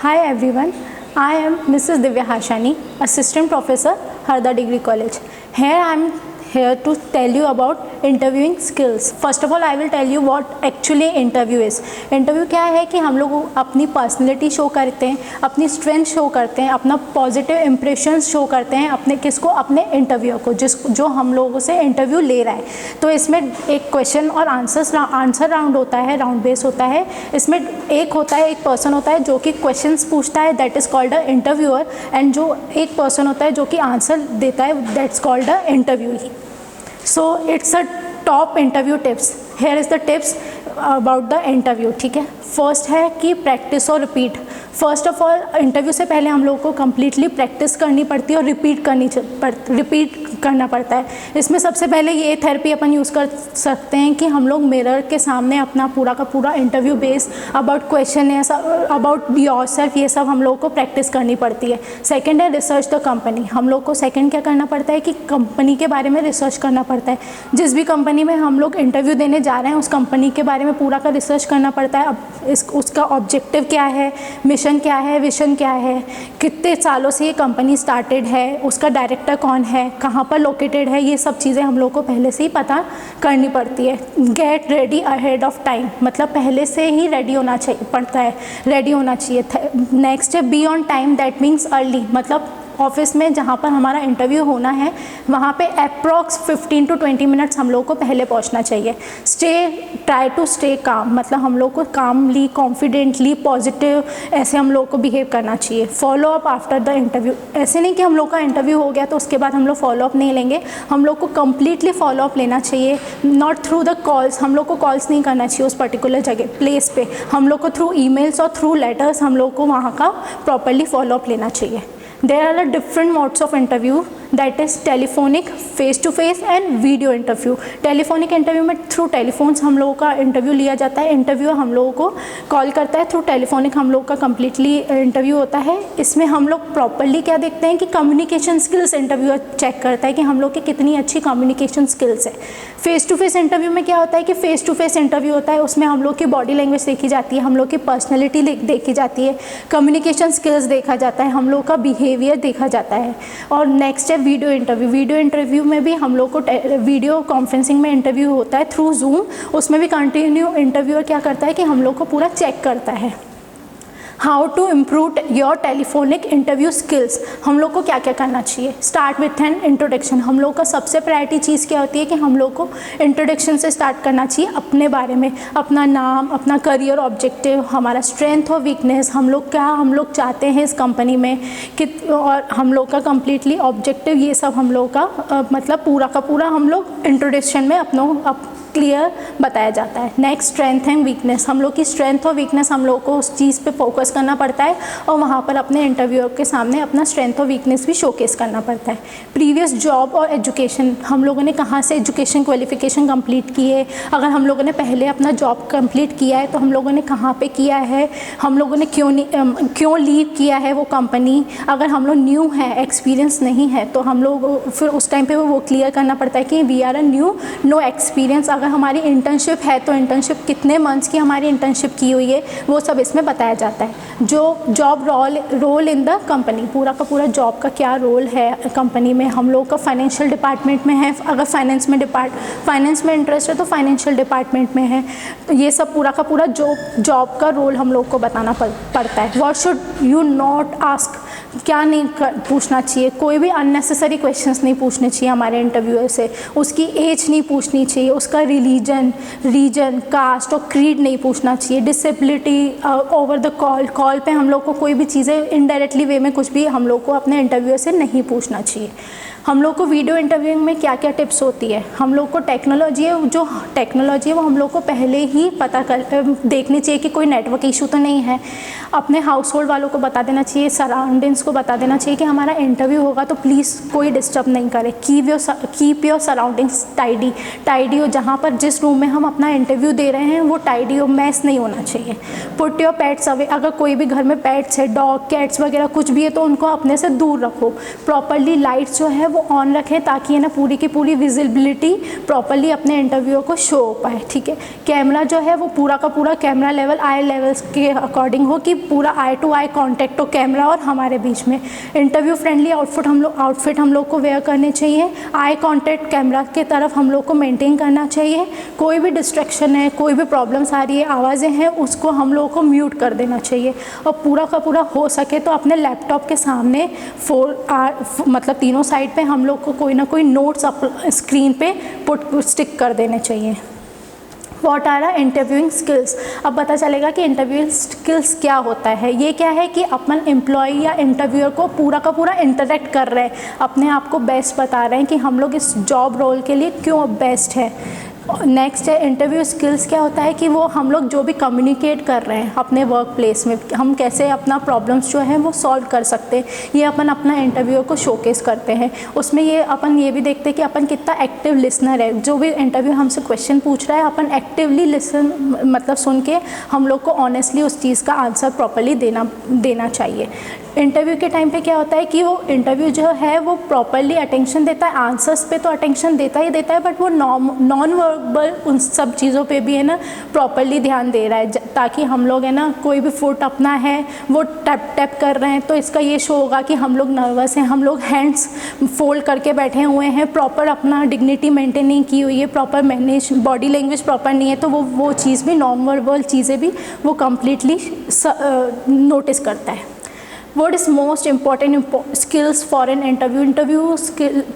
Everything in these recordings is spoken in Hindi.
Hi everyone, I am Mrs. Divya Hashani, Assistant Professor, Harda Degree College. Here I am here to tell you about interviewing skills. First of all, I will tell you what actually interview is. Interview क्या है कि हम लोग अपनी पर्सनैलिटी शो करते हैं, अपनी स्ट्रेंथ शो करते हैं, अपना पॉजिटिव इम्प्रेशन शो करते हैं अपने किसको, अपने इंटरव्यूअर को, जो हम लोगों से इंटरव्यू ले रहा है। तो इसमें एक क्वेश्चन और आंसर राउंड होता है, राउंड बेस होता है। इसमें एक पर्सन होता है जो कि क्वेश्चंस पूछता है, that is called a interviewer, and जो एक पर्सन होता है जो कि आंसर देता है, that's called a interviewee. So it's a top interview tips. Here is the tips about the interview. ठीक है, फर्स्ट है कि प्रैक्टिस और repeat. First of all, interview से पहले हम लोगों को कम्प्लीटली प्रैक्टिस करनी पड़ती है और रिपीट करना पड़ता है। इसमें सबसे पहले ये थेरेपी अपन यूज़ कर सकते हैं कि हम लोग मिरर के सामने अपना पूरा का पूरा इंटरव्यू बेस अबाउट क्वेश्चन है, अबाउट योरसेल्फ, ये सब हम लोग को प्रैक्टिस करनी पड़ती है। सेकंड है रिसर्च द कंपनी। हम लोग को सेकंड क्या करना पड़ता है कि कंपनी के बारे में रिसर्च करना पड़ता है। जिस भी कंपनी में हम लोग इंटरव्यू देने जा रहे हैं उस कंपनी के बारे में पूरा का रिसर्च करना पड़ता है। अब उसका ऑब्जेक्टिव क्या है, मिशन क्या है, विजन क्या है, कितने सालों से ये कंपनी स्टार्टेड है, उसका डायरेक्टर कौन है, कहाँ पर लोकेटेड है, ये सब चीज़ें हम लोग को पहले से ही पता करनी पड़ती है। Get ready ahead of time, मतलब पहले से ही रेडी होना चाहिए। नेक्स्ट है be on time, that means early, मतलब ऑफिस में जहाँ पर हमारा इंटरव्यू होना है वहाँ पे अप्रॉक्स 15 to 20 मिनट्स हम लोग को पहले पहुँचना चाहिए। ट्राई टू स्टे काम, मतलब हम लोग को कामली, कॉन्फिडेंटली, पॉजिटिव ऐसे हम लोग को बिहेव करना चाहिए। Follow up after the interview, ऐसे नहीं कि हम लोग का इंटरव्यू हो गया तो उसके बाद हम लोग फॉलो अप नहीं लेंगे, हम लोग को कम्प्लीटली फॉलो अप लेना चाहिए। नॉट थ्रू द कॉल्स, हम लोग को कॉल्स नहीं करना चाहिए उस पर्टिकुलर जगह प्लेस पे, हम लोग को थ्रू ईमेल्स और थ्रू लेटर्स हम लोग को वहाँ का प्रॉपरली फॉलो अप लेना चाहिए। There are different modes of interview, that is telephonic, face to face and video interview. Telephonic interview में थ्रू टेलीफोन्स हम लोगों का इंटरव्यू लिया जाता है, इंटरव्यूअर हम लोगों को कॉल करता है, थ्रू टेलीफोनिक हम लोग का कम्प्लीटली इंटरव्यू होता है। इसमें हम लोग प्रॉपरली क्या देखते हैं कि कम्युनिकेशन स्किल्स इंटरव्यूअर चेक करता है कि हम लोग की कितनी अच्छी कम्युनिकेशन स्किल्स है। फेस टू फेस इंटरव्यू में क्या होता है कि फेस टू फेस इंटरव्यू होता है, उसमें हम लोग की बॉडी लैंग्वेज देखी जाती है, हम लोग की पर्सनैलिटी देखी जाती है, कम्युनिकेशन स्किल्स देखा जाता है, हम लोग का बिहेवियर देखा जाता है। और नेक्स्ट है वीडियो इंटरव्यू। वीडियो इंटरव्यू में भी हम लोग को वीडियो कॉन्फ्रेंसिंग में इंटरव्यू होता है थ्रू जूम, उसमें भी कंटिन्यू इंटरव्यूअर क्या करता है कि हम लोग को पूरा चेक करता है। How to improve your telephonic interview skills, हम लोग को क्या क्या करना चाहिए। स्टार्ट विथ एन इंट्रोडक्शन, हम लोग का सबसे प्रायोरिटी चीज़ क्या होती है कि हम लोग को इंट्रोडक्शन से स्टार्ट करना चाहिए अपने बारे में, अपना नाम, अपना करियर ऑब्जेक्टिव, हमारा स्ट्रेंथ और वीकनेस, हम लोग चाहते हैं इस कंपनी में और हम लोग का कम्प्लीटली ऑब्जेक्टिव, ये सब हम लोग का मतलब पूरा का पूरा हम लोग इंट्रोडक्शन में क्लियर बताया जाता है। नेक्स्ट स्ट्रेंथ एंड वीकनेस, हम लोग की स्ट्रेंथ और वीकनेस हम लोग को उस चीज़ पे फोकस करना पड़ता है और वहाँ पर अपने इंटरव्यूअर के सामने अपना स्ट्रेंथ और वीकनेस भी शोकेस करना पड़ता है। प्रीवियस जॉब और एजुकेशन, हम लोगों ने कहाँ से एजुकेशन क्वालिफिकेशन कंप्लीट की है, अगर हम लोगों ने पहले अपना जॉब कंप्लीट किया है तो हम लोगों ने कहाँ पे किया है, हम लोगों ने क्यों लीव किया है वो कंपनी, अगर हम लोग न्यू है, एक्सपीरियंस नहीं है तो हम लोग फिर उस टाइम पर वो क्लियर करना पड़ता है कि we are a no experience. अगर हमारी इंटर्नशिप है तो इंटर्नशिप कितने मंथ्स की हमारी इंटर्नशिप की हुई है वो सब इसमें बताया जाता है। जो job role in the company, पूरा का पूरा जॉब का क्या रोल है कंपनी में, हम लोग का फाइनेंशियल डिपार्टमेंट में है, अगर फाइनेंस में इंटरेस्ट है तो फाइनेंशियल डिपार्टमेंट में है, तो ये सब पूरा का पूरा जॉब का रोल हम लोग को बताना पड़ता है। What should you not ask, क्या नहीं पूछना चाहिए, कोई भी अननेसेसरी क्वेश्चंस नहीं पूछने चाहिए हमारे इंटरव्यूअर से, उसकी एज नहीं पूछनी चाहिए, उसका रीजन, कास्ट और क्रीड नहीं पूछना चाहिए, डिसेबिलिटी ओवर द कॉल पे हम लोग को कोई भी चीज़ें इनडायरेक्टली वे में कुछ भी हम लोग को अपने इंटरव्यूअर से नहीं पूछना चाहिए। हम लोग को वीडियो इंटरव्यूइंग में क्या क्या टिप्स होती है, हम लोग को टेक्नोलॉजी है वो हम लोग को पहले ही देखनी चाहिए कि कोई नेटवर्क इशू तो नहीं है, अपने हाउस होल्ड वालों को बता देना चाहिए, सराउंडिंग्स को बता देना चाहिए कि हमारा इंटरव्यू होगा तो प्लीज़ कोई डिस्टर्ब नहीं करे, कीप योर सराउंडिंग्स टाइडी हो, जहाँ पर जिस रूम में हम अपना इंटरव्यू दे रहे हैं वो टाइडी हो, मैस नहीं होना चाहिए। पुट योर पेट्स अवे, अगर कोई भी घर में पेट्स है, डॉग, कैट्स वगैरह कुछ भी है तो उनको अपने से दूर रखो। प्रॉपरली लाइट्स जो है वो ऑन रखें ताकि है ना पूरी की पूरी विजिबिलिटी प्रॉपरली अपने इंटरव्यू को शो हो पाए, ठीक है। कैमरा जो है वो पूरा का पूरा कैमरा लेवल आई लेवल्स के अकॉर्डिंग हो कि पूरा आई टू आई कॉन्टेक्ट हो कैमरा और हमारे बीच में। इंटरव्यू फ्रेंडली आउटफिट हम लोग को वेयर करने चाहिए। आई कॉन्टेक्ट कैमरा के तरफ हम लोग को मेंटेन करना चाहिए। कोई भी डिस्ट्रैक्शन है, कोई भी प्रॉब्लम्स आ रही है, आवाज़ें हैं, उसको हम लोग को म्यूट कर देना चाहिए। और पूरा का पूरा हो सके तो अपने लैपटॉप के सामने मतलब तीनों साइड पे हम लोग को कोई ना कोई नोट्स स्क्रीन पे स्टिक कर देने चाहिए। What are our interviewing skills. अब पता चलेगा कि इंटरव्यूइंग स्किल्स क्या होता है। ये क्या है कि अपन एम्प्लॉय या इंटरव्यूअर को पूरा का पूरा इंटरेक्ट कर रहे हैं, अपने आप को बेस्ट बता रहे हैं कि हम लोग इस जॉब रोल के लिए क्यों बेस्ट है। नेक्स्ट है इंटरव्यू स्किल्स। क्या होता है कि वो हम लोग जो भी कम्युनिकेट कर रहे हैं अपने वर्क प्लेस में, हम कैसे अपना प्रॉब्लम्स जो है वो सॉल्व कर सकते हैं, ये अपन अपना इंटरव्यू को शोकेस करते हैं। उसमें ये अपन ये भी देखते हैं कि अपन कितना एक्टिव लिसनर है। जो भी इंटरव्यू हमसे क्वेश्चन पूछ रहा है अपन एक्टिवली लिसन मतलब सुन के हम लोग को ऑनेस्टली उस चीज़ का आंसर प्रॉपरली देना चाहिए। इंटरव्यू के टाइम पे क्या होता है कि वो इंटरव्यू जो है वो प्रॉपरली अटेंशन देता है, आंसर्स पे तो अटेंशन देता ही देता है, बट वो नॉन वर्बल उन सब चीज़ों पे भी है ना प्रॉपरली ध्यान दे रहा है, ताकि हम लोग है ना कोई भी फुट अपना है वो टैप कर रहे हैं तो इसका ये शो होगा कि हम लोग नर्वस हैं, हम लोग हैंड्स फोल्ड करके बैठे हुए हैं, प्रॉपर अपना डिग्निटी मेंटेन नहीं की हुई है, proper manage body language proper नहीं है, तो वो चीज़ भी नॉन वर्बल चीज़ें भी वो कम्प्लीटली नोटिस करता है। What is most important skills for an interview? Interview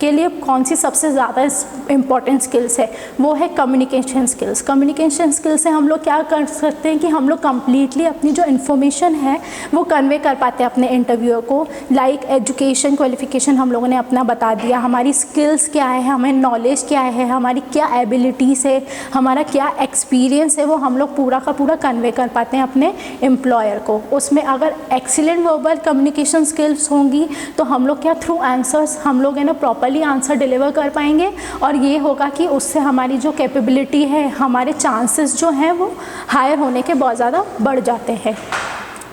के लिए कौन सी सबसे ज़्यादा इम्पॉर्टेंट स्किल्स है? वो है कम्युनिकेशन स्किल्स। कम्युनिकेशन स्किल्स से हम लोग क्या कर सकते हैं कि हम लोग कम्प्लीटली अपनी जो इन्फॉर्मेशन है वो कन्वे कर पाते हैं अपने इंटरव्यूअर को। लाइक एजुकेशन क्वालिफिकेशन हम लोगों ने अपना बता दिया, हमारी स्किल्स क्या है, हमें नॉलेज क्या है, हमारी क्या एबिलिटीज़ है, हमारा क्या एक्सपीरियंस है, वो हम लोग पूरा का पूरा कन्वे कर पाते हैं अपने एम्प्लॉयर को। उसमें अगर एक्सीलेंट वर्बल कम्युनिकेशन स्किल्स होंगी तो हम लोग क्या थ्रू आंसर्स हम लोग है ना प्रॉपरली आंसर डिलीवर कर पाएंगे, और ये होगा कि उससे हमारी जो कैपेबिलिटी है, हमारे चांसेस जो हैं वो हायर होने के बहुत ज़्यादा बढ़ जाते हैं।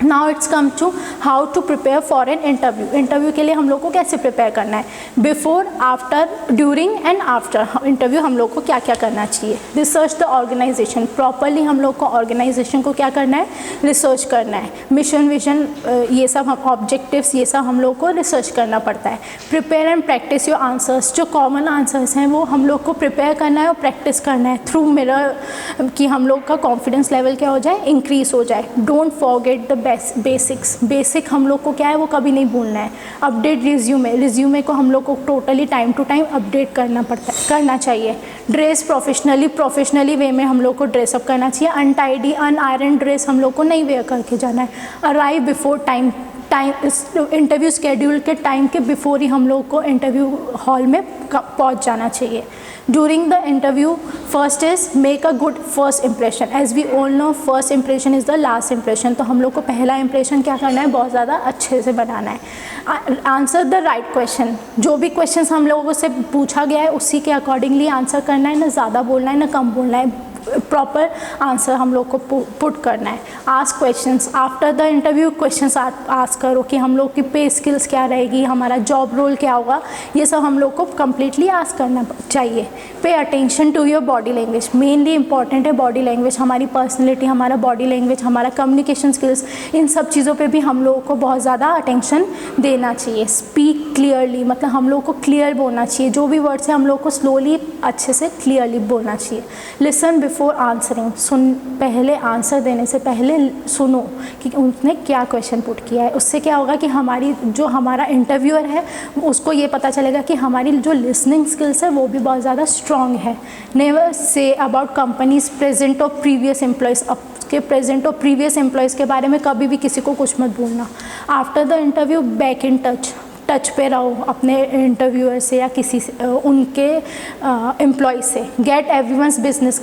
Now it's come to how to prepare for an interview. Interview के लिए हम लोग को कैसे प्रिपेयर करना है, before, after, during and after interview हम लोग को क्या क्या करना चाहिए। Research the organisation. प्रॉपरली हम लोग को ऑर्गेनाइजेशन को क्या करना है, रिसर्च करना है। मिशन विजन ये सब हम ऑब्जेक्टिव्स ये सब हम लोग को रिसर्च करना पड़ता है। Prepare and practice your answers. जो कॉमन आंसर्स हैं वो हम लोग को प्रिपेयर करना है और प्रैक्टिस करना है थ्रू मिरर, कि हम लोग का कॉन्फिडेंस लेवल क्या हो जाए, इंक्रीज हो जाए। डोंट फॉरगेट द बेसिक हम लोग को क्या है वो कभी नहीं भूलना है। अपडेट रिज्यूमे को हम लोग को totally time to time update करना चाहिए। ड्रेस प्रोफेशनली वे में हम लोग को ड्रेसअप करना चाहिए। अनटाइडी अनआयरन ड्रेस हम लोग को नहीं वेयर करके जाना है। Arrive before time interview schedule के टाइम के बिफोर ही हम लोग को इंटरव्यू हॉल में पहुंच जाना चाहिए। During the interview first is make a good first impression. As we all know first impression is the last impression. तो हम लोग को पहला इंप्रेशन क्या करना है, बहुत ज़्यादा अच्छे से बनाना है। Answer the right question. जो भी क्वेश्चन हम लोगों से पूछा गया है उसी के अकॉर्डिंगली आंसर करना है, ना ज़्यादा बोलना है ना कम बोलना है, प्रॉपर आंसर हम लोग को पुट करना है। Ask questions after the interview. Questions ask करो कि हम लोग की पे स्किल्स क्या रहेगी, हमारा जॉब रोल क्या होगा, ये सब हम लोग को कम्प्लीटली आस्क करना चाहिए। Pay attention to your body language. Mainly important है बॉडी लैंग्वेज, हमारी पर्सनैलिटी, हमारा बॉडी लैंग्वेज, हमारा कम्युनिकेशन स्किल्स, इन सब चीज़ों पे भी हम लोगों को बहुत ज़्यादा अटेंशन देना चाहिए। स्पीक क्लियरली, मतलब हम लोग को क्लियर बोलना चाहिए, जो भी वर्ड्स है हम लोग को स्लोली अच्छे से क्लियरली बोलना चाहिए। Listen before answering. पहले आंसर देने से पहले सुनो कि उसने क्या क्वेश्चन पुट किया है। उससे क्या होगा कि हमारा इंटरव्यूअर है उसको ये पता चलेगा कि हमारी जो लिसनिंग स्किल्स है वो भी बहुत ज़्यादा स्ट्रॉन्ग है। Never say about companies present और प्रीवियस एम्प्लॉयज़। के प्रेजेंट और प्रीवियस एम्प्लॉयज़ के बारे में कभी भी किसी को कुछ मत बोलना। After the interview back in touch पे रहो अपने इंटरव्यूअर से या किसी से, उनके एम्प्लॉय से। गेट एवरीवन्स बिजनेस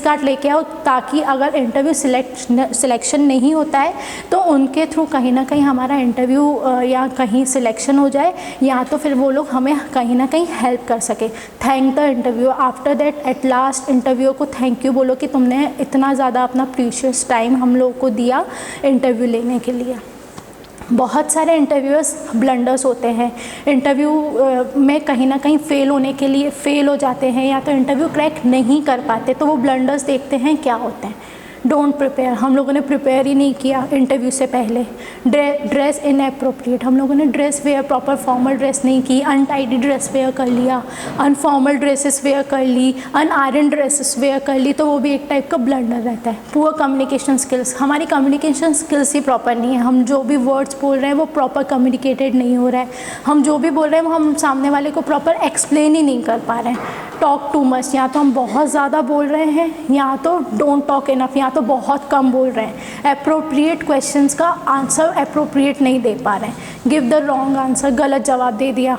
कार्ड लेके आओ, ताकि अगर इंटरव्यू सिलेक्शन नहीं होता है तो उनके थ्रू कहीं ना कहीं हमारा इंटरव्यू या कहीं सिलेक्शन हो जाए, या तो फिर वो लोग हमें कहीं ना कहीं हेल्प कर सके। Thank the interview. After that at last interview को थैंक यू बोलो कि तुमने इतना ज़्यादा अपना प्रीशियस टाइम हम लोग को दिया इंटरव्यू लेने के लिए। बहुत सारे इंटरव्यूअर्स ब्लंडर्स होते हैं, इंटरव्यू में कहीं ना कहीं फ़ेल होने के लिए फ़ेल हो जाते हैं या तो इंटरव्यू क्रैक नहीं कर पाते, तो वो ब्लंडर्स देखते हैं क्या होते हैं। डोंट प्रिपेयर, हम लोगों ने प्रिपेयर ही नहीं किया इंटरव्यू से पहले। ड्रेस इनएप्रोप्रिएट, हम लोगों ने dress wear proper formal dress नहीं की, अनटाइडी ड्रेस वेयर कर लिया, अनफॉर्मल ड्रेसेस वेयर कर ली, अनआयरन ड्रेसेस वेयर कर ली, तो वो भी एक टाइप का ब्लंडर रहता है। पुअर कम्युनिकेशन स्किल्स, हमारी कम्युनिकेशन स्किल्स ही प्रॉपर नहीं है, हम जो भी वर्ड्स बोल रहे हैं वो प्रॉपर कम्युनिकेटेड नहीं हो रहा है, हम जो भी बोल रहे हैं वो हम सामने वाले को प्रॉपर एक्सप्लेन ही नहीं कर पा रहे हैं। टॉक टू मच, या तो हम बहुत ज़्यादा बोल रहे हैं या तो डोंट टॉक इनफ, या तो बहुत कम बोल रहे हैं। अप्रोप्रिएट क्वेश्चंस का आंसर अप्रोप्रिएट नहीं दे पा रहे हैं। गिव द रॉन्ग आंसर, गलत जवाब दे दिया।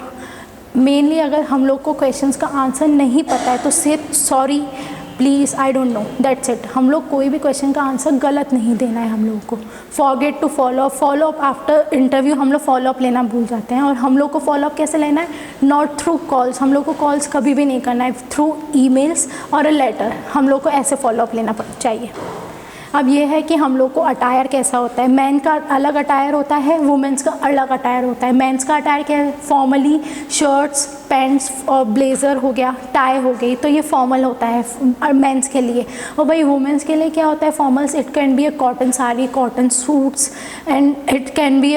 मेनली अगर हम लोग को क्वेश्चंस का आंसर नहीं पता है तो से sorry, please, I don't know, that's it. हम लोग कोई भी क्वेश्चन का आंसर गलत नहीं देना है हम लोगों को। Forget to follow up after interview, हम लोग फॉलो अप लेना भूल जाते हैं। और हम लोग को फॉलो अप कैसे लेना है? नॉट थ्रू कॉल्स, हम लोग को कॉल्स कभी भी नहीं करना है, थ्रू ईमेल्स और अ लेटर, हम लोग को ऐसे फॉलो अप लेना चाहिए। अब ये है कि हम लोग को अटायर कैसा होता है। मैन का अलग अटायर होता है, वुमेंस का अलग अटायर होता है। मेंस का अटायर क्या है? फॉर्मली शर्ट्स, पैंट्स और ब्लेज़र हो गया, टाई हो गई, तो ये फॉर्मल होता है मेंस के लिए। और भाई वुमेंस के लिए क्या होता है? Formals, it can be a cotton sari, cotton suits, and it can be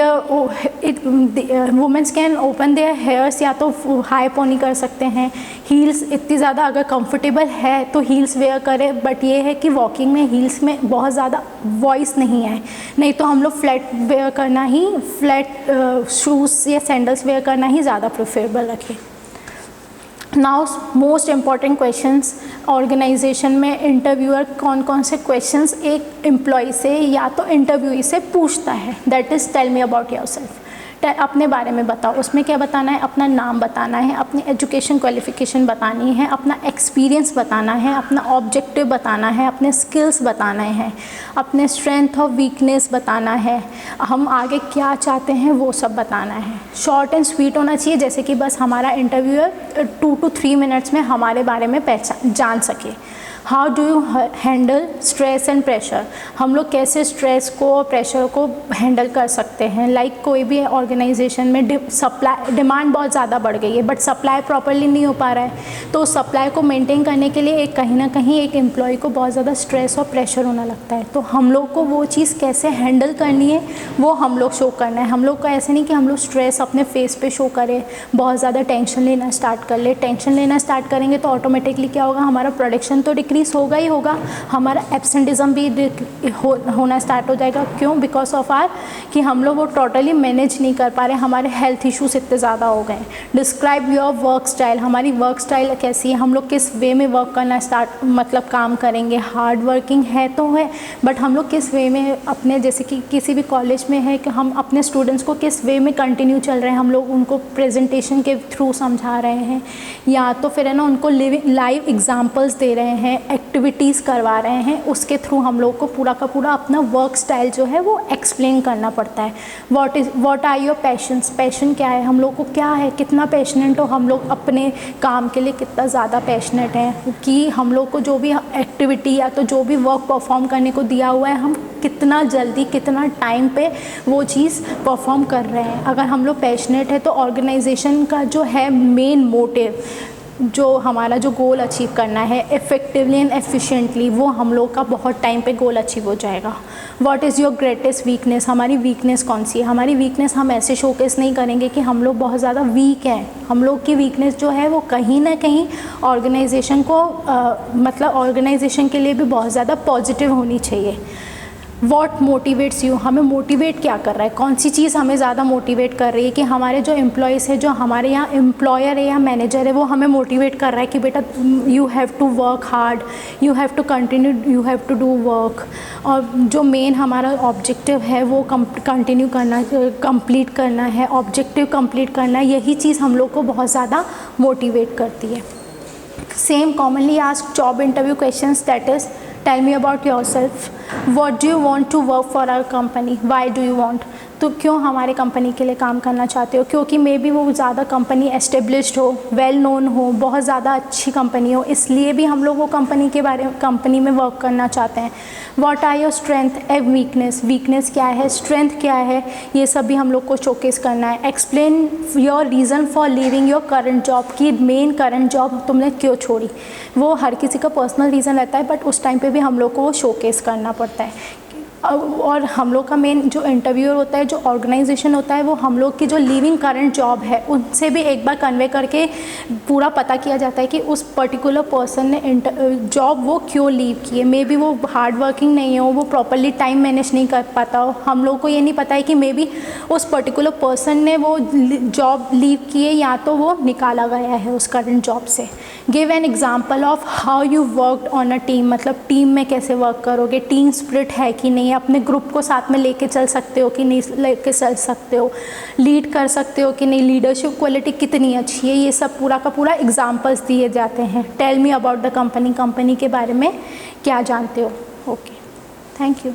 women's can open there hairs, या तो हाई पोनी कर सकते हैं। हील्स इतनी ज़्यादा अगर कंफर्टेबल है तो हील्स वेयर करें, बट ये है कि वॉकिंग में हील्स में बहुत ज़्यादा वॉइस नहीं है, नहीं तो हम लोग फ्लैट वेयर करना ही, फ्लैट शूज़ या सैंडल्स वेयर करना ही ज़्यादा प्रेफरेबल रखें। Now most important questions organisation में इंटरव्यूअर कौन कौन से क्वेश्चंस एक एम्प्लॉय से या तो इंटरव्यूई से पूछता है। That is tell me about yourself, अपने बारे में बताओ। उसमें क्या बताना है? अपना नाम बताना है, अपनी एजुकेशन क्वालिफिकेशन बतानी है, अपना एक्सपीरियंस बताना है, अपना ऑब्जेक्टिव बताना है, अपने स्किल्स बताने हैं, अपने स्ट्रेंथ और वीकनेस बताना है, हम आगे क्या चाहते हैं वो सब बताना है। शॉर्ट एंड स्वीट होना चाहिए, जैसे कि बस हमारा इंटरव्यूअर 2 to 3 मिनट्स में हमारे बारे में जान सके। How do you handle stress and pressure, हम लोग कैसे स्ट्रेस को और प्रेशर को हैंडल कर सकते हैं। लाइक कोई भी ऑर्गेनाइजेशन में डिमांड बहुत ज़्यादा बढ़ गई है बट सप्लाई प्रॉपरली नहीं हो पा रहा है, तो सप्लाई को मेंटेन करने के लिए एक कहीं ना कहीं एक एम्प्लॉय को बहुत ज़्यादा स्ट्रेस और प्रेशर होना लगता है। तो हम लोग को वो चीज़ कैसे हैंडल करनी है वो हम लोग शो करना है। हम लोग को ऐसे नहीं कि हम लोग स्ट्रेस अपने फेस पे शो करें, बहुत ज़्यादा टेंशन लेना स्टार्ट कर ले। टेंशन लेना स्टार्ट करेंगे तो ऑटोमेटिकली क्या होगा? हमारा प्रोडक्शन तो डिक्रीज होगा ही होगा, हमारा एब्सेंटिज्म भी होना स्टार्ट हो जाएगा। क्यों? बिकॉज ऑफ आर कि हम लोग वो टोटली मैनेज नहीं कर पा रहे, हमारे हेल्थ इश्यूज इतने ज़्यादा हो गए। डिस्क्राइब योर वर्क स्टाइल, हमारी वर्क स्टाइल कैसी है, हम लोग किस वे में वर्क करना स्टार्ट मतलब काम करेंगे। हार्ड वर्किंग है तो है, बट हम लोग किस वे में अपने, जैसे कि किसी भी कॉलेज में है कि हम अपने स्टूडेंट्स को किस वे में कंटिन्यू चल रहे हैं, हम लोग उनको प्रेजेंटेशन के थ्रू समझा रहे हैं या तो फिर है ना उनको लाइव एग्जाम्पल्स दे रहे हैं, एक्टिविटीज़ करवा रहे हैं, उसके थ्रू हम लोग को पूरा का पूरा अपना वर्क स्टाइल जो है वो एक्सप्लेन करना पड़ता है। What are your passions, passion क्या है, हम लोग को क्या है, कितना पैशनेट हो हम लोग अपने काम के लिए, कितना ज़्यादा पैशनेट है कि हम लोग को जो भी एक्टिविटी या तो जो भी वर्क परफॉर्म करने को दिया हुआ है हम कितना जल्दी कितना टाइम पे वो चीज़ परफॉर्म कर रहे हैं। अगर हम लोग पैशनेट है तो ऑर्गेनाइजेशन का जो है मेन मोटिव, जो हमारा जो गोल अचीव करना है इफ़ेक्टिवली एंड एफिशिएंटली, वो हम लोग का बहुत टाइम पे गोल अचीव हो जाएगा। What is your greatest weakness, हमारी वीकनेस कौन सी है। हमारी वीकनेस हम ऐसे शोकेस नहीं करेंगे कि हम लोग बहुत ज़्यादा वीक हैं। हम लोग की वीकनेस जो है वो कहीं ना कहीं ऑर्गेनाइजेशन को मतलब ऑर्गेनाइजेशन के लिए भी बहुत ज़्यादा पॉजिटिव होनी चाहिए। वॉट मोटिवेट्स यू, हमें मोटिवेट क्या कर रहा है, कौन सी चीज़ हमें ज़्यादा मोटिवेट कर रही है कि हमारे जो एम्प्लॉयज़ है, जो हमारे यहाँ एम्प्लॉयर है या मैनेजर है, वो हमें मोटिवेट कर रहा है कि बेटा you have to work hard, you have to continue, you have to do work. और जो मेन हमारा ऑब्जेक्टिव है वो कंटिन्यू करना, कंप्लीट करना है, ऑब्जेक्टिव कंप्लीट करना है, यही चीज़ हम लोग को बहुत ज़्यादा मोटिवेट करती है। Same commonly asked job interview questions, that is tell me about yourself, what do you want to work for our company, why do you want, तो क्यों हमारे कंपनी के लिए काम करना चाहते हो, क्योंकि मे बी वो ज़्यादा कंपनी एस्टेब्लिश्ड हो, वेल नोन हो, बहुत ज़्यादा अच्छी कंपनी हो, इसलिए भी हम लोग वो कंपनी में वर्क करना चाहते हैं। What are your strength and weakness क्या है, स्ट्रेंथ क्या है, ये सब भी हम लोग को शोकेस करना है। Explain your reason for leaving your current job, कि मेन करंट जॉब तुमने क्यों छोड़ी। वो हर किसी का पर्सनल रीज़न रहता है, बट उस टाइम पे भी हम लोग को वो शोकेस करना पड़ता है। और हम लोग का मेन जो इंटरव्यूअर होता है, जो ऑर्गेनाइजेशन होता है, वो हम लोग की जो लिविंग करंट जॉब है उनसे भी एक बार कन्वे करके पूरा पता किया जाता है कि उस पर्टिकुलर पर्सन ने जॉब वो क्यों लीव की है। मे बी वो हार्ड वर्किंग नहीं हो, वो प्रॉपरली टाइम मैनेज नहीं कर पाता हो, हम लोग को ये नहीं पता है कि मे बी उस पर्टिकुलर पर्सन ने वो जॉब लीव की है या तो वो निकाला गया है उस करंट जॉब से। Give an example of how you worked on a team, मतलब टीम में कैसे वर्क करोगे, टीम स्पिरिट है कि नहीं, अपने ग्रुप को साथ में लेके चल सकते हो कि नहीं लेके चल सकते हो, लीड कर सकते हो कि नहीं, लीडरशिप क्वालिटी कितनी अच्छी है, ये सब पूरा का पूरा एग्जाम्पल्स दिए जाते हैं। Tell me about the company के बारे में क्या जानते हो। Okay, thank you.